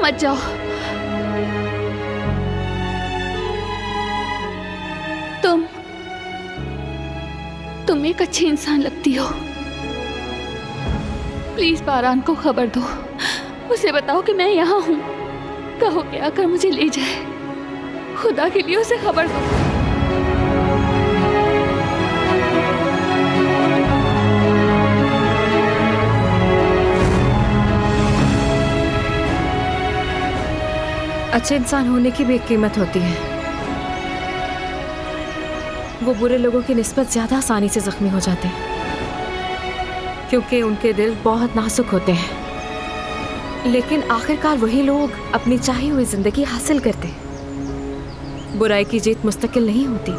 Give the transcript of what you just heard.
मत जाओ। तुम एक अच्छी इंसान लगती हो। प्लीज बारान को खबर दो, उसे बताओ कि मैं यहाँ हूँ। कहो कि आकर मुझे ले जाए। खुदा के लिए उसे खबर दो। अच्छे इंसान होने की भी एक कीमत होती है। वो बुरे लोगों की निस्बत ज्यादा आसानी से जख्मी हो जाते हैं क्योंकि उनके दिल बहुत नाजुक होते हैं। लेकिन आखिरकार वही लोग अपनी चाही हुई जिंदगी हासिल करते हैं। बुराई की जीत मुस्तकिल नहीं होती।